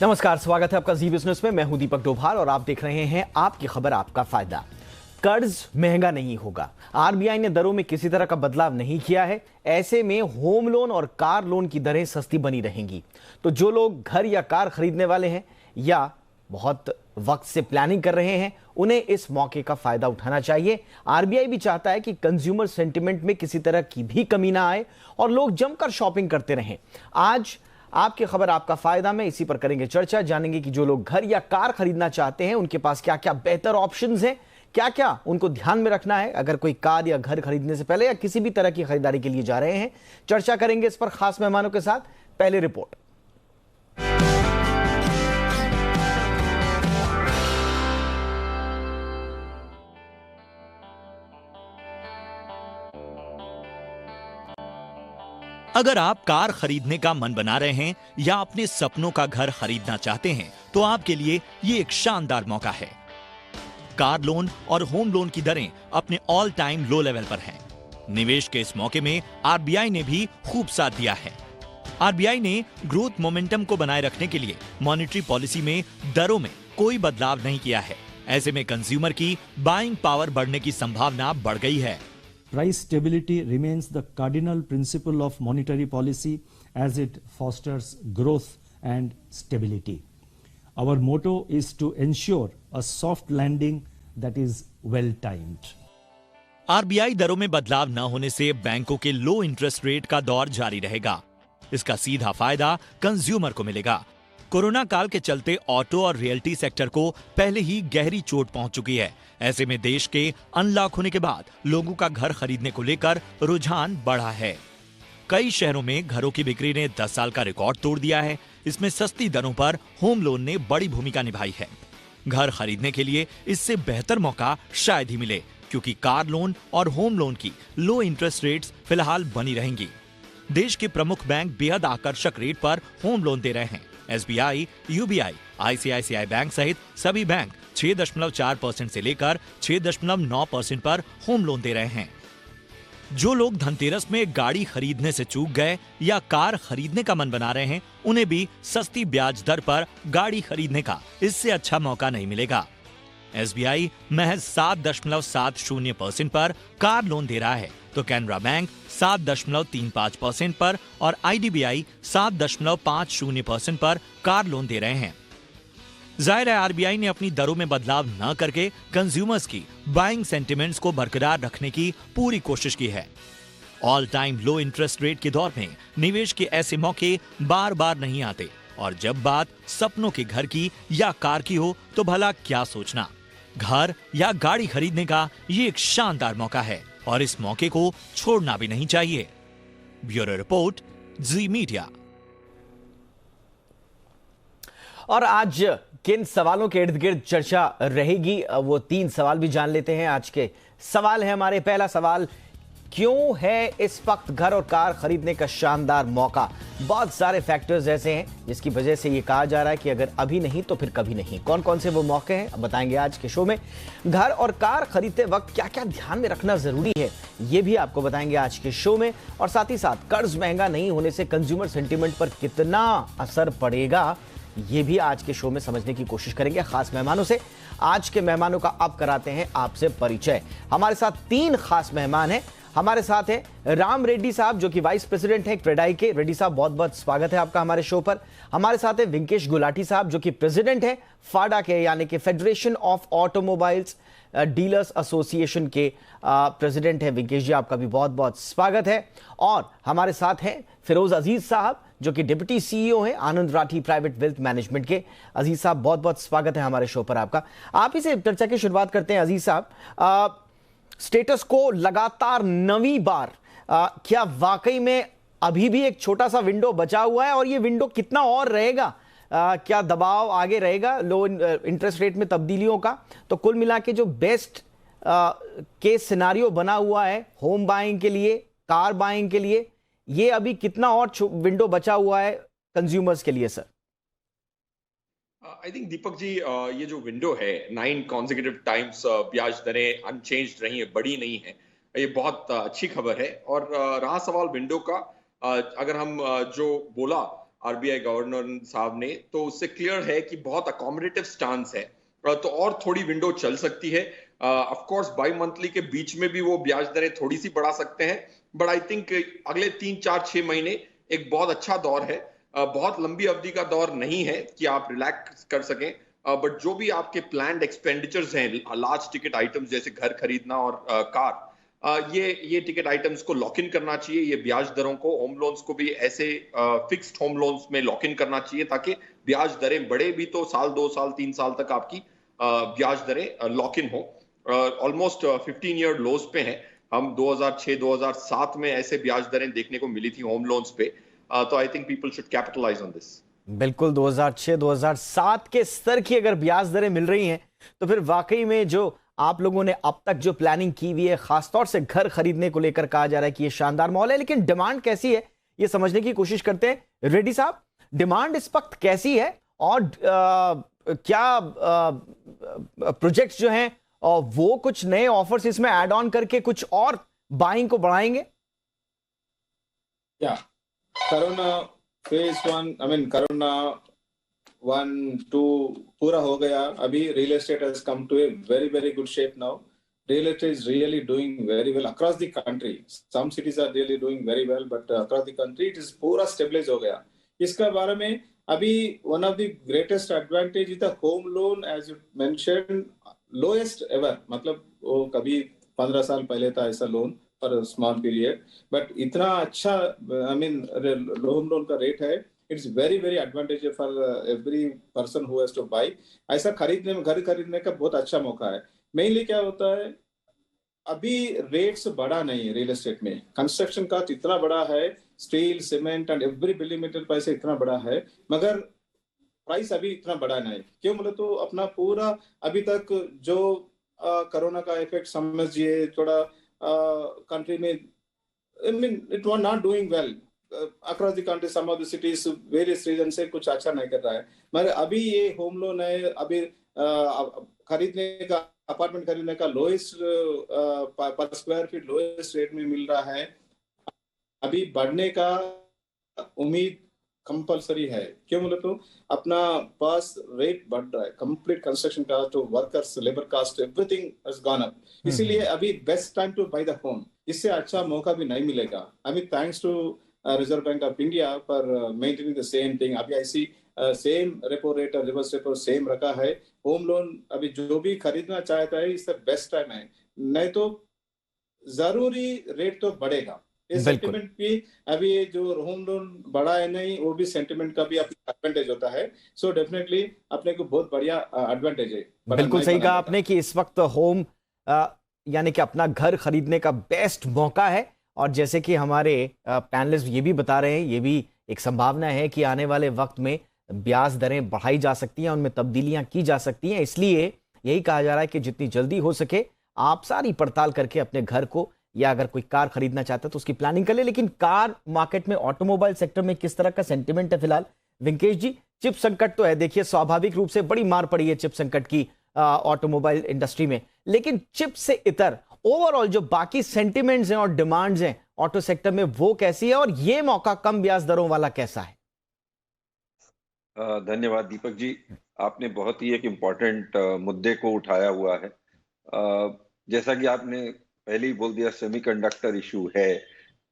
नमस्कार, स्वागत है आपका जी बिजनेस में। मैं हूं दीपक डोभाल और आप देख रहे हैं आपकी खबर आपका फायदा। कर्ज महंगा नहीं होगा। आरबीआई ने दरों में किसी तरह का बदलाव नहीं किया है। ऐसे में होम लोन और कार लोन की दरें सस्ती बनी रहेंगी। तो जो लोग घर या कार खरीदने वाले हैं या बहुत वक्त से प्लानिंग कर रहे हैं, उन्हें इस मौके का फायदा उठाना चाहिए। आरबीआई भी चाहता है कि कंज्यूमर सेंटिमेंट में किसी तरह की भी कमी ना आए और लोग जमकर शॉपिंग करते रहें। आज आपकी खबर आपका फायदा में इसी पर करेंगे चर्चा, जानेंगे कि जो लोग घर या कार खरीदना चाहते हैं उनके पास क्या क्या बेहतर ऑप्शंस हैं, क्या क्या उनको ध्यान में रखना है अगर कोई कार या घर खरीदने से पहले या किसी भी तरह की खरीदारी के लिए जा रहे हैं। चर्चा करेंगे इस पर खास मेहमानों के साथ। पहले रिपोर्ट। अगर आप कार खरीदने का मन बना रहे हैं या अपने सपनों का घर खरीदना चाहते हैं तो आपके लिए ये एक शानदार मौका है। कार लोन और होम लोन की दरें अपने ऑल टाइम लो लेवल पर हैं। निवेश के इस मौके में आरबीआई ने भी खूब साथ दिया है। आरबीआई ने ग्रोथ मोमेंटम को बनाए रखने के लिए मॉनेटरी पॉलिसी में दरों में कोई बदलाव नहीं किया है। ऐसे में कंज्यूमर की बाइंग पावर बढ़ने की संभावना बढ़ गई है। Price stability remains the cardinal principle of monetary policy as it fosters growth and stability. Our motto is to ensure a soft landing that is well timed. RBI दरों में बदलाव न होने से बैंकों के लो इंटरेस्ट रेट का दौर जारी रहेगा। इसका सीधा फायदा कंज्यूमर को मिलेगा। कोरोना काल के चलते ऑटो और रियल्टी सेक्टर को पहले ही गहरी चोट पहुंच चुकी है। ऐसे में देश के अनलॉक होने के बाद लोगों का घर खरीदने को लेकर रुझान बढ़ा है। कई शहरों में घरों की बिक्री ने 10 साल का रिकॉर्ड तोड़ दिया है। इसमें सस्ती दरों पर होम लोन ने बड़ी भूमिका निभाई है। घर खरीदने के लिए इससे बेहतर मौका शायद ही मिले, क्योंकि कार लोन और होम लोन की लो इंटरेस्ट रेट्स फिलहाल बनी रहेंगी। देश के प्रमुख बैंक बेहद आकर्षक रेट पर होम लोन दे रहे हैं। एसबीआई, यूबीआई, आईसीआईसीआई बैंक सहित सभी बैंक 6.4% से लेकर 6.9% पर होम लोन दे रहे हैं। जो लोग धनतेरस में गाड़ी खरीदने से चूक गए या कार खरीदने का मन बना रहे हैं, उन्हें भी सस्ती ब्याज दर पर गाड़ी खरीदने का इससे अच्छा मौका नहीं मिलेगा। एसबीआई महज 7.70% पर कार लोन दे रहा है, तो कैनरा बैंक 7.35% पर और आईडीबीआई 7.50% पर कार लोन दे रहे हैं। जाहिर है आरबीआई ने अपनी दरों में बदलाव न करके कंज्यूमर्स की बाइंग सेंटिमेंट्स को बरकरार रखने की पूरी कोशिश की है। ऑल टाइम लो इंटरेस्ट रेट के दौर में निवेश के ऐसे मौके बार बार नहीं आते, और जब बात सपनों के घर की या कार की हो तो भला क्या सोचना। घर या गाड़ी खरीदने का ये एक शानदार मौका है और इस मौके को छोड़ना भी नहीं चाहिए। ब्यूरो रिपोर्ट, जी मीडिया। और आज किन सवालों के इर्द गिर्द चर्चा रहेगी, वो 3 सवाल भी जान लेते हैं। आज के सवाल है हमारे। पहला सवाल, क्यों है इस वक्त घर और कार खरीदने का शानदार मौका? बहुत सारे फैक्टर्स ऐसे हैं जिसकी वजह से ये कहा जा रहा है कि अगर अभी नहीं तो फिर कभी नहीं। कौन कौन से वो मौके हैं, अब बताएंगे आज के शो में। घर और कार खरीदते वक्त क्या क्या ध्यान में रखना जरूरी है, ये भी आपको बताएंगे आज के शो में। और साथ ही साथ कर्ज महंगा नहीं होने से कंज्यूमर सेंटिमेंट पर कितना असर पड़ेगा, ये भी आज के शो में समझने की कोशिश करेंगे खास मेहमानों से। आज के मेहमानों का अब कराते हैं आपसे परिचय। हमारे साथ 3 खास मेहमान हैं। हमारे साथ हैं राम रेड्डी साहब, जो कि वाइस प्रेसिडेंट हैं क्रेडाई के। रेड्डी साहब, बहुत बहुत स्वागत है आपका हमारे शो पर। हमारे साथ हैं वेंकेश गुलाटी साहब, जो कि प्रेसिडेंट हैं फाडा के, यानी कि federation of automobiles dealers association के प्रेसिडेंट हैं। वेंकेश जी, आपका भी बहुत बहुत स्वागत है। और हमारे साथ हैं फिरोज अजीज साहब, जो कि डिप्टी सीईओ हैं आनंद राठी प्राइवेट वेल्थ मैनेजमेंट के। अजीज साहब, बहुत बहुत स्वागत है हमारे शो पर आपका। आप ही से चर्चा की शुरुआत करते हैं। अजीज साहब, स्टेटस को लगातार 9वीं बार, क्या वाकई में अभी भी एक छोटा सा विंडो बचा हुआ है और ये विंडो कितना और रहेगा? क्या दबाव आगे रहेगा लो इंटरेस्ट रेट में तब्दीलियों का? तो कुल मिला के जो बेस्ट केस सिनारियो बना हुआ है होम बाइंग के लिए, कार बाइंग के लिए, ये अभी कितना और विंडो बचा हुआ है कंज्यूमर्स के लिए sir? I think Deepak ji, ये जो विंडो है 9 कॉन्सेक्यूटिव टाइम्स ब्याज दरें अनचेंज्ड रही है, बड़ी नहीं है, ये बहुत अच्छी खबर है। और रहा सवाल विंडो का, अगर हम जो बोला आरबीआई गवर्नर साहब ने, तो उससे क्लियर है कि बहुत अकोमोडेटिव स्टांस है। तो और थोड़ी विंडो चल सकती है। ऑफ कोर्स बाई मंथली के बीच में भी वो ब्याज दरें थोड़ी सी बढ़ा सकते हैं, बट आई थिंक अगले 3 4 6 महीने एक बहुत अच्छा दौर है। बहुत लंबी अवधि का दौर नहीं है कि आप रिलैक्स कर सकें, बट जो भी आपके प्लान्ड एक्सपेंडिचर्स हैं, लार्ज टिकट आइटम्स जैसे घर खरीदना और कार, ये टिकट आइटम्स को लॉक इन करना चाहिए। ये ब्याज दरों को, होम लोन्स को भी ऐसे फिक्स्ड होम लोन्स में लॉक इन करना चाहिए, ताकि ब्याज दरें बढ़े भी तो साल 2 साल 3 साल तक आपकी ब्याज दरें लॉक इन हो। ऑलमोस्ट 15 ईयर लोज पे हैं हम। 2006 2007 में ऐसे ब्याज दरें देखने को मिली थी होम लोन्स पे। तो I think people should capitalise on this. बिल्कुल, 2006-2007 के स्तर की अगर ब्याज दरें मिल रही हैं तो फिर वाकई में जो आप लोगों ने अब तक जो प्लानिंग की हुई है, खासतौर से घर खरीदने को लेकर कहा जा रहा है कि ये शानदार माहौल है, लेकिन डिमांड कैसी है ये समझने की कोशिश करते हैं। रेड्डी साहब, डिमांड इस वक्त कैसी है और क्या प्रोजेक्ट्स जो हैं वो कुछ नए ऑफर्स इसमें ऐड ऑन करके कुछ और बाइंग को बढ़ाएंगे? Yeah, कोरोना फेज 1, कोरोना 1 2 पूरा हो गया। अभी real estate has come to a very very good shape now. Real estate is really doing very well across the country. Some cities are really doing very well, but across the country it is पूरा stabilise हो गया। इसका बारे में अभी one of the greatest advantage is the home loan, as you mention, lowest ever. मतलब वो कभी 15 साल पहले था ऐसा loan for small period, but इतना अच्छा होम लोन का रेट है। It's very very advantage for every person who has two by. ऐसा खरीदने में, घर खरीदने का बहुत अच्छा मौका है। मेनली क्या होता है, अभी रेट्स बढ़ा नहीं है रियल एस्टेट में। कंस्ट्रक्शन का इतना बड़ा है, steel cement and every building material price इतना बड़ा है, मगर प्राइस अभी इतना बड़ा नहीं। क्यों बोले तो अपना पूरा अभी तक जो कोरोना का इफेक्ट समझिए, थोड़ा कंट्री में it was not doing well across the country. Some of the cities various region से कुछ अच्छा नहीं कर रहा है, मगर अभी ये होम लोन है, अभी खरीदने का, अपार्टमेंट खरीदने का लोएस्ट पर स्क्वायर फीट लोएस्ट रेट में मिल रहा है। अभी बढ़ने का उम्मीद कंपलसरी है। क्यों बोले तो अपना पास रेट बढ़ रहा है, complete construction cost, workers, labour cost, everything has gone up. इसीलिए अभी best time to buy the home. इससे अच्छा मौका भी नहीं मिलेगा। अभी thanks to Reserve Bank of India for maintaining the same thing. अभी ऐसी सेम रेपो रेट और रिवर्स रेपो सेम रखा है। होम लोन अभी जो भी खरीदना चाहता है, इससे बेस्ट टाइम है। नहीं तो जरूरी रेट तो बढ़ेगा। सेंटिमेंट भी अभी जो होम लोन बढ़ा है नहीं, वो भी सेंटिमेंट का भी एडवांटेज होता है। सो डेफिनेटली अपने को बहुत बढ़िया एडवांटेज है। बिल्कुल सही कहा आपने कि इस वक्त होम यानी कि अपना घर खरीदने का बेस्ट मौका है। और जैसे कि हमारे पैनलिस्ट ये भी बता रहे हैं, ये भी एक संभावना है कि आने वाले वक्त में ब्याज दरें बढ़ाई जा सकती हैं, उनमें तब्दीलियां की जा सकती हैं। इसलिए यही कहा जा रहा है कि जितनी जल्दी हो सके आप सारी पड़ताल करके अपने घर को, या अगर कोई कार खरीदना चाहता है तो उसकी प्लानिंग कर ले। लेकिन कार मार्केट में, ऑटोमोबाइल सेक्टर में किस तरह का सेंटिमेंट है फिलहाल? वेंकटेश जी, चिप संकट तो है, देखिए स्वाभाविक रूप से बड़ी मार पड़ी है चिप संकट की ऑटोमोबाइल इंडस्ट्री में, लेकिन चिप से इतर ओवरऑल जो बाकी सेंटिमेंट्स हैं और डिमांड्स हैं ऑटो सेक्टर में, वो कैसी है और ये मौका कम ब्याज दरों वाला कैसा है? धन्यवाद दीपक जी, आपने बहुत ही एक इम्पोर्टेंट मुद्दे को उठाया हुआ है। जैसा कि आपने पहले ही बोल दिया, सेमीकंडक्टर इशू है।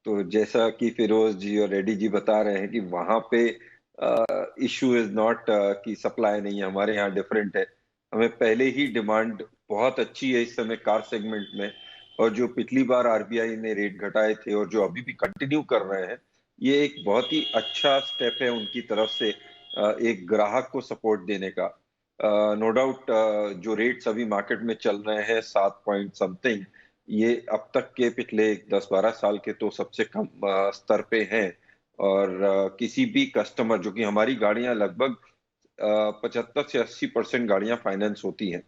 तो जैसा कि फिरोज जी और रेड्डी जी बता रहे हैं कि वहां पे इशू इज नॉट कि सप्लाई नहीं है, हमारे यहाँ डिफरेंट है। हमें पहले ही डिमांड बहुत अच्छी है इस समय कार सेगमेंट में, और जो पिछली बार आरबीआई ने रेट घटाए थे और जो अभी भी कंटिन्यू कर रहे हैं, ये एक बहुत ही अच्छा स्टेप है उनकी तरफ से एक ग्राहक को सपोर्ट देने का। नो डाउट जो रेट्स अभी मार्केट में चल रहे हैं 7 पॉइंट समथिंग, ये अब तक के पिछले 10-12 साल के तो सबसे कम स्तर पे हैं। और किसी भी कस्टमर, जो कि हमारी गाड़ियां लगभग 75 से 80% गाड़ियां फाइनेंस होती हैं,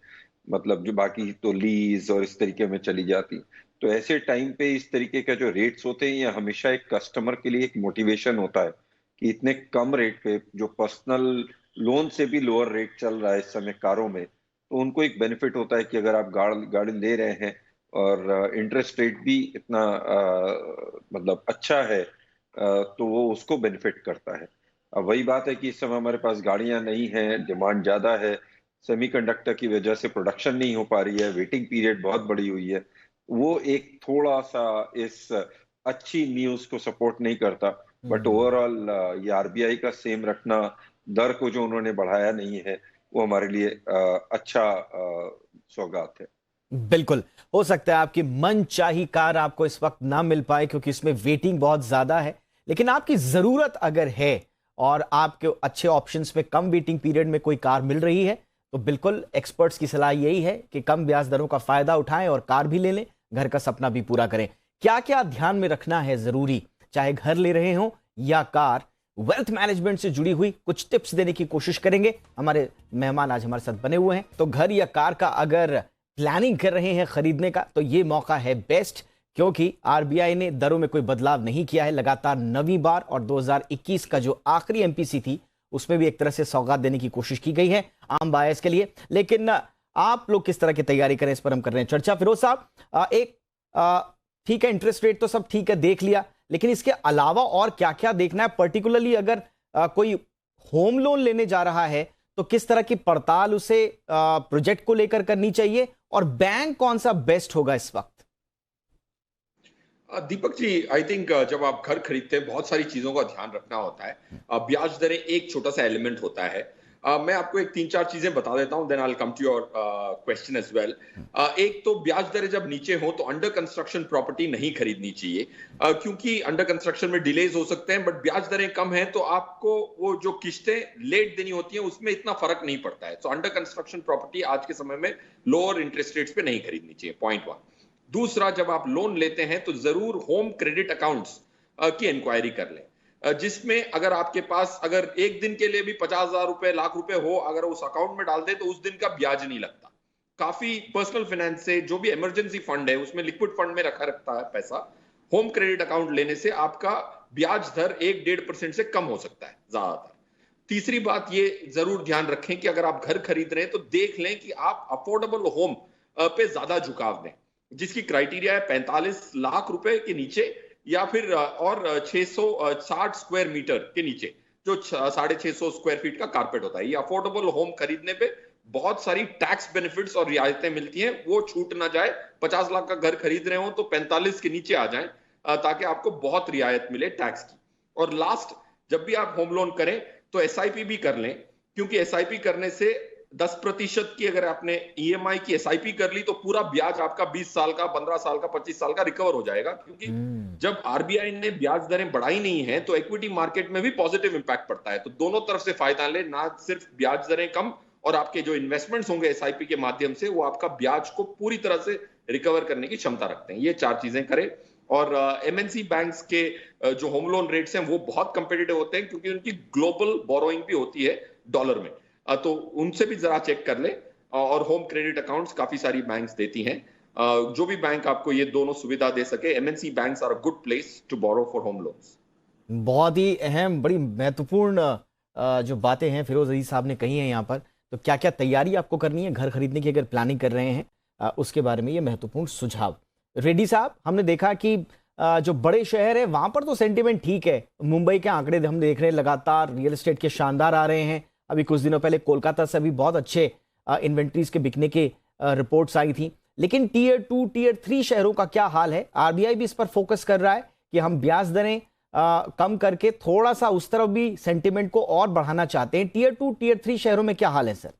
मतलब जो बाकी तो लीज और इस तरीके में चली जाती। तो ऐसे टाइम पे इस तरीके का जो रेट्स होते हैं, ये हमेशा एक कस्टमर के लिए एक मोटिवेशन होता है कि इतने कम रेट पे, जो पर्सनल लोन से भी लोअर रेट चल रहा है इस समय कारों में, तो उनको एक बेनिफिट होता है कि अगर आप गाड़ी ले रहे हैं और इंटरेस्ट रेट भी इतना मतलब अच्छा है, तो वो उसको बेनिफिट करता है। अब वही बात है कि इस समय हमारे पास गाड़ियां नहीं हैं, डिमांड ज्यादा है, सेमीकंडक्टर की वजह से प्रोडक्शन नहीं हो पा रही है, वेटिंग पीरियड बहुत बड़ी हुई है। वो एक थोड़ा सा इस अच्छी न्यूज को सपोर्ट नहीं करता। बट ओवरऑल ये आरबीआई का सेम रखना, दर को जो उन्होंने बढ़ाया नहीं है, वो हमारे लिए अच्छा सौगात है। बिल्कुल। हो सकता है आपकी मनचाही कार आपको इस वक्त ना मिल पाए क्योंकि इसमें वेटिंग बहुत ज्यादा है, लेकिन आपकी जरूरत अगर है और आपके अच्छे ऑप्शंस में कम वेटिंग पीरियड में कोई कार मिल रही है तो बिल्कुल एक्सपर्ट्स की सलाह यही है कि कम ब्याज दरों का फायदा उठाएं और कार भी ले लें, घर का सपना भी पूरा करें। क्या क्या ध्यान में रखना है जरूरी, चाहे घर ले रहे हो या कार? वेल्थ मैनेजमेंट से जुड़ी हुई कुछ टिप्स देने की कोशिश करेंगे। हमारे मेहमान आज हमारे साथ बने हुए हैं। तो घर या कार का अगर प्लानिंग कर रहे हैं खरीदने का तो ये मौका है बेस्ट, क्योंकि आरबीआई ने दरों में कोई बदलाव नहीं किया है लगातार 9वीं बार, और 2021 का जो आखिरी एमपीसी थी उसमें भी एक तरह से सौगात देने की कोशिश की गई है आम बायर्स के लिए। लेकिन आप लोग किस तरह की तैयारी करें, इस पर हम कर रहे हैं चर्चा। फिरोज साहब, ठीक है, इंटरेस्ट रेट तो सब ठीक है, देख लिया, लेकिन इसके अलावा और क्या क्या देखना है? पर्टिकुलरली अगर कोई होम लोन लेने जा रहा है तो किस तरह की पड़ताल उसे प्रोजेक्ट को लेकर करनी चाहिए, और बैंक कौन सा बेस्ट होगा इस वक्त? दीपक जी, आई थिंक जब आप घर खरीदते हैं बहुत सारी चीजों का ध्यान रखना होता है। ब्याज दरें एक छोटा सा एलिमेंट होता है। मैं आपको एक 3-4 चीजें बता देता हूं, then I will come to your question as well. एक तो ब्याज दरें जब नीचे हो तो अंडर कंस्ट्रक्शन प्रॉपर्टी नहीं खरीदनी चाहिए, क्योंकि अंडर कंस्ट्रक्शन में डिलेज हो सकते हैं, बट ब्याज दरें कम हैं तो आपको वो जो किस्तें लेट देनी होती हैं उसमें इतना फर्क नहीं पड़ता है। तो अंडर कंस्ट्रक्शन प्रॉपर्टी आज के समय में लोअर इंटरेस्ट रेट्स पे नहीं खरीदनी चाहिए, पॉइंट 1। दूसरा, जब आप लोन लेते हैं तो जरूर होम क्रेडिट अकाउंट्स की इंक्वायरी कर लें, जिसमें अगर आपके पास अगर एक दिन के लिए भी 50,000 रुपए, लाख रुपए हो, अगर उस अकाउंट में डाल दे तो उस दिन का ब्याज नहीं लगता। काफी पर्सनल फाइनेंस से जो भी इमरजेंसी फंड है उसमें लिक्विड फंड में रखता है पैसा, होम क्रेडिट अकाउंट लेने से आपका ब्याज दर 1-1.5% से कम हो सकता है ज्यादातर। तीसरी बात ये जरूर ध्यान रखें कि अगर आप घर खरीद रहे हैं तो देख लें कि आप अफोर्डेबल होम पे ज्यादा झुकाव दें, जिसकी क्राइटेरिया है 45 लाख रुपए के नीचे, या फिर और 660 स्क्वायर मीटर के नीचे, जो 650 स्क्वायर फीट का कारपेट होता है। ये अफोर्डेबल होम खरीदने पे बहुत सारी टैक्स बेनिफिट्स और रियायतें मिलती हैं, वो छूट ना जाए। 50 लाख का घर खरीद रहे हो तो 45 के नीचे आ जाएं, ताकि आपको बहुत रियायत मिले टैक्स की। और लास्ट, जब भी आप होम लोन करें तो एसआईपी भी कर लें, क्योंकि एसआईपी करने से 10% की अगर आपने ईएमआई की एसआईपी कर ली तो पूरा ब्याज आपका 20 साल का, 15 साल का, 25 साल का रिकवर हो जाएगा। क्योंकि जब आरबीआई ने ब्याज दरें बढ़ाई नहीं है तो इक्विटी मार्केट में भी पॉजिटिव इंपैक्ट पड़ता है। तो दोनों तरफ से फायदा ले, ना सिर्फ ब्याज दरें कम, और आपके जो इन्वेस्टमेंट्स होंगे एसआईपी के माध्यम से वो आपका ब्याज को पूरी तरह से रिकवर करने की क्षमता रखते हैं। ये 4 चीजें करें। और एमएनसी बैंक्स के जो होम लोन रेट्स हैं वो बहुत कंपेटिटिव होते हैं, क्योंकि उनकी ग्लोबल बोरोइंग भी होती है डॉलर में, तो उनसे भी जरा चेक कर ले। और होम क्रेडिट अकाउंट्स काफी सारी बैंक्स देती हैं, जो भी बैंक आपको ये दोनों सुविधा दे सके, MNC banks are a good place to borrow for home loans. बहुत ही अहम, बड़ी महत्वपूर्ण जो बातें हैं फिरोज अजीज साहब ने कही हैं यहाँ पर। तो क्या क्या तैयारी आपको करनी है घर खरीदने की अगर प्लानिंग कर रहे हैं, उसके बारे में ये महत्वपूर्ण सुझाव। रेड्डी साहब, हमने देखा कि जो बड़े शहर है वहां पर तो सेंटीमेंट ठीक है। मुंबई के आंकड़े हम देख रहे हैं, लगातार रियल एस्टेट के शानदार आ रहे हैं। अभी कुछ दिनों पहले कोलकाता से भी बहुत अच्छे इन्वेंट्रीज के बिकने के रिपोर्ट्स आई थी। लेकिन टीयर 2, टीयर 3 शहरों का क्या हाल है? आरबीआई भी इस पर फोकस कर रहा है कि हम ब्याज दरें कम करके थोड़ा सा उस तरफ भी सेंटीमेंट को और बढ़ाना चाहते हैं। टीयर 2, टीयर 3 शहरों में क्या हाल है sir?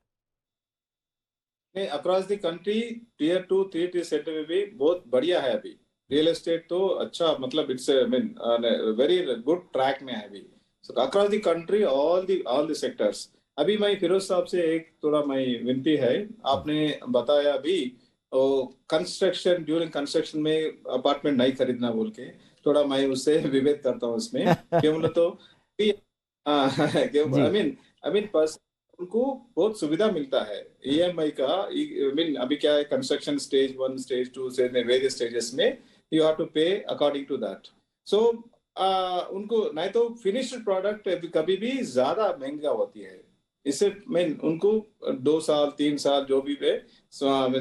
Across the country tier 2, tier 3 sector में भी बहुत बढ़िया है अभी। रियल एस्टेट तो अच्छा, मतलब इट्स वेरी गुड ट्रैक में है अभी। So across the country all the sectors. अभी मैं फिरोज साहब से एक थोड़ा मैं विनती है, आपने बताया अभी कंस्ट्रक्शन, ड्यूरिंग कंस्ट्रक्शन में अपार्टमेंट नहीं खरीदना बोल के, थोड़ा मैं उससे विभेद करता हूँ उसमें। क्यों बोले तो आई मीन उनको बहुत सुविधा मिलता है ईएमआई का। अभी क्या है, कंस्ट्रक्शन स्टेज 1, स्टेज 2 से वेरियस स्टेजेस में यू हैव टू पे अकॉर्डिंग टू दैट। सो उनको नहीं तो फिनिश्ड प्रोडक्ट कभी भी ज्यादा महंगा होती है। इससे उनको 2 साल 3 साल जो भी पे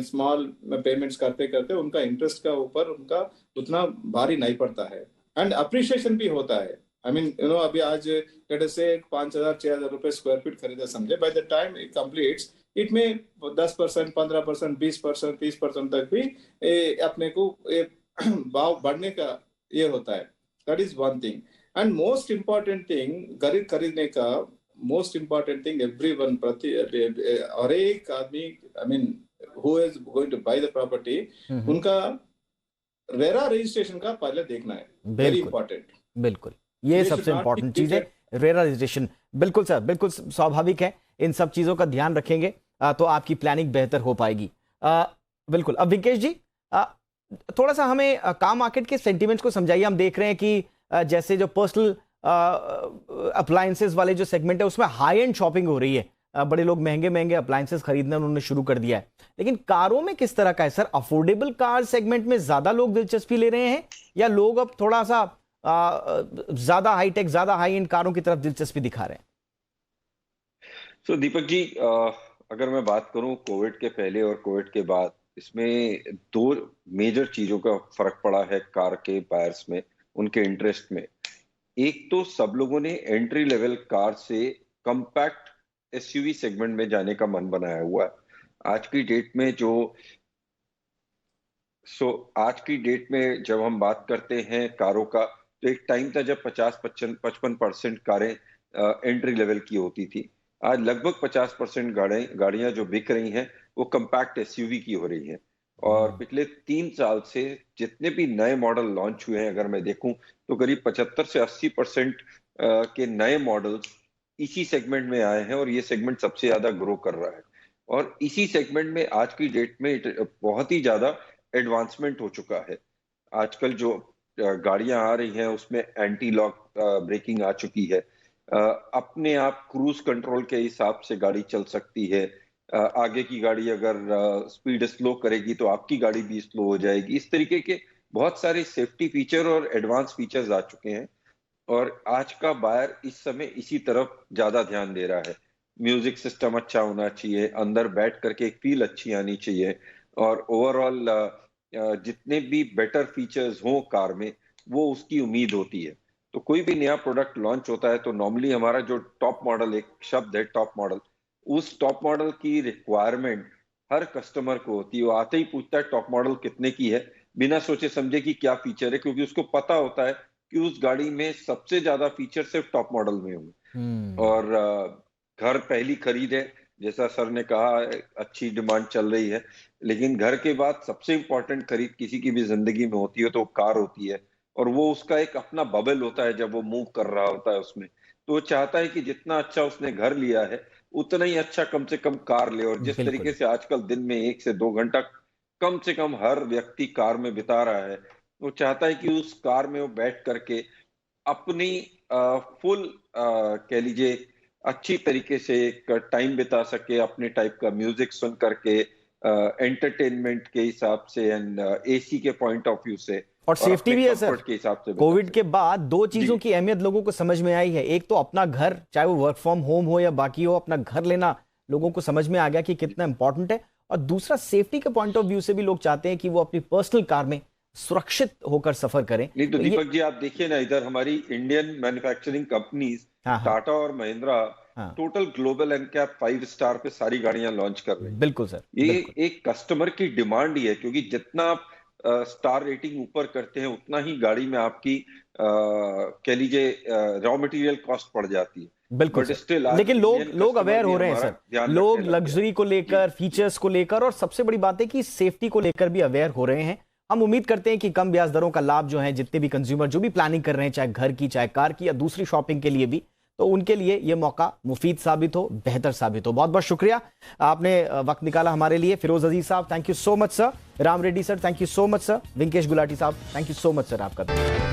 स्मॉल पेमेंट्स करते करते उनका इंटरेस्ट का ऊपर उनका उतना भारी नहीं पड़ता है, एंड अप्रिशिएशन भी होता है। आई मीन अभी आज लेट अस से 5,000-6,000 रुपए स्क्वायर फीट खरीदा समझे, by the time it completes it में 10%, 15%, 20%, 30% तक भी अपने को भाव बढ़ने का ये होता है. That is one thing. And most important thing घर खरीदने का मोस्ट इम्पोर्टेंट थिंग एवरीवन और एक आदमी I mean who is going to buy the property, उनका रेरा रजिस्ट्रेशन का पहले देखना है. Very important. बिल्कुल, ये सबसे इंपॉर्टेंट चीज है, रेरा रजिस्ट्रेशन. बिल्कुल सर, बिल्कुल स्वाभाविक है. इन सब चीजों का ध्यान रखेंगे तो आपकी प्लानिंग बेहतर हो पाएगी. बिल्कुल. अब विकेश जी, थोड़ा सा हमें कार मार्केट के सेंटिमेंट्स को समझाइए. हम देख रहे हैं कि जैसे जो पर्सनल अप्लायंसेस वाले जो सेगमेंट है उसमें हाई एंड शॉपिंग हो रही है. बड़े लोग महंगे महंगे अप्लायंसेस खरीदना उन्होंने शुरू कर दिया है. लेकिन कारों में किस तरह का है सर? अफोर्डेबल कार सेगमेंट में ज्यादा लोग दिलचस्पी ले रहे हैं या लोग अब थोड़ा सा ज्यादा हाईटेक, ज्यादा हाई एंड कारों की तरफ दिलचस्पी दिखा रहे हैं? तो दीपक जी, अगर मैं बात करूं कोविड के पहले और कोविड के बाद, इसमें दो मेजर चीजों का फर्क पड़ा है कार के बायर्स में, उनके इंटरेस्ट में. एक तो सब लोगों ने एंट्री लेवल कार से कॉम्पैक्ट एसयूवी सेगमेंट में जाने का मन बनाया हुआ है. आज की डेट में जब हम बात करते हैं कारों का, तो एक टाइम था जब 50-55% कारें एंट्री लेवल की होती थी. आज लगभग 50% गाड़ियां जो बिक रही हैं वो कॉम्पैक्ट एसयूवी की हो रही हैं. और पिछले 3 साल से जितने भी नए मॉडल लॉन्च हुए हैं, अगर मैं देखूं तो करीब 75 से 80% के नए मॉडल्स इसी सेगमेंट में आए हैं और ये सेगमेंट सबसे ज्यादा ग्रो कर रहा है. और इसी सेगमेंट में आज की डेट में बहुत ही ज्यादा एडवांसमेंट हो चुका है. आजकल जो गाड़ियां आ रही हैं उसमें एंटी लॉक ब्रेकिंग आ चुकी है. अपने आप क्रूज कंट्रोल के हिसाब से गाड़ी चल सकती है. आगे की गाड़ी अगर स्पीड स्लो करेगी तो आपकी गाड़ी भी स्लो हो जाएगी. इस तरीके के बहुत सारे सेफ्टी फीचर और एडवांस फीचर्स आ चुके हैं और आज का बायर इस समय इसी तरफ ज्यादा ध्यान दे रहा है. म्यूजिक सिस्टम अच्छा होना चाहिए, अंदर बैठ करके एक फील अच्छी आनी चाहिए और ओवरऑल जितने भी बेटर फीचर्स हों कार में वो उसकी उम्मीद होती है. तो कोई भी नया प्रोडक्ट लॉन्च होता है तो नॉर्मली हमारा जो टॉप मॉडल, एक शब्द है टॉप मॉडल, उस टॉप मॉडल की रिक्वायरमेंट हर कस्टमर को होती है. वो आते ही पूछता है टॉप मॉडल कितने की है, बिना सोचे समझे कि क्या फीचर है, क्योंकि उसको पता होता है कि उस गाड़ी में सबसे ज्यादा फीचर सिर्फ टॉप मॉडल में होंगे. और घर पहली खरीद है, जैसा सर ने कहा, अच्छी डिमांड चल रही है, लेकिन घर के बाद सबसे इंपॉर्टेंट खरीद किसी की भी जिंदगी में होती है तो कार होती है. और वो उसका एक अपना बबल होता है जब वो मूव कर रहा होता है उसमें, तो वो चाहता है कि जितना अच्छा उसने घर लिया है उतना ही अच्छा कम से कम कार ले. और जिस तरीके से आजकल दिन में 1 से 2 घंटा कम से कम हर व्यक्ति कार में बिता रहा है, वो चाहता है कि उस कार में वो बैठ करके अपनी फुल कह लीजिए अच्छी तरीके से एक टाइम बिता सके, अपने टाइप का म्यूजिक सुन करके, एंटरटेनमेंट के हिसाब से एंड एसी के पॉइंट ऑफ व्यू से, और सेफ्टी भी है सर. के हिसाब से कोविड के बाद 2 चीजों की अहमियत लोगों को समझ में आई है. एक तो अपना घर, चाहे वो वर्क फ्रॉम होम हो या बाकी हो, अपना घर लेना लोगों को समझ में आ गया कि कितना इंपॉर्टेंट है. और दूसरा, सेफ्टी के पॉइंट ऑफ व्यू से भी लोग चाहते हैं कि वो अपनी पर्सनल कार में सुरक्षित होकर सफर करें. नहीं तो दीपक जी आप देखिए ना, इधर हमारी इंडियन मैन्युफैक्चरिंग कंपनीज टाटा और Mahindra total global NCAP 5 star पे सारी गाड़ियां लॉन्च कर रही हैं. बिल्कुल सर, ये एक कस्टमर की डिमांड ही है, क्योंकि जितना आप स्टार रेटिंग ऊपर करते हैं उतना ही गाड़ी में आपकी कह लीजिए रॉ मटेरियल कॉस्ट बढ़ जाती है. बिल्कुल लेकिन लोग अवेयर हो रहे हैं सर. लोग लग्जरी को लेकर, फीचर्स को लेकर, और सबसे बड़ी बात है कि सेफ्टी को लेकर भी अवेयर हो रहे हैं. हम उम्मीद करते हैं कि कम ब्याज दरों का लाभ जो है, जितने भी कंज्यूमर जो भी प्लानिंग कर रहे हैं, चाहे घर की, चाहे कार की या दूसरी शॉपिंग के लिए भी, तो उनके लिए यह मौका मुफीद साबित हो, बेहतर साबित हो. बहुत बहुत शुक्रिया, आपने वक्त निकाला हमारे लिए. फिरोज अजीज साहब, thank you so much sir. Ram Reddy sir, thank you so much sir. Vinkesh Gulati साहब, thank you so much sir आपका.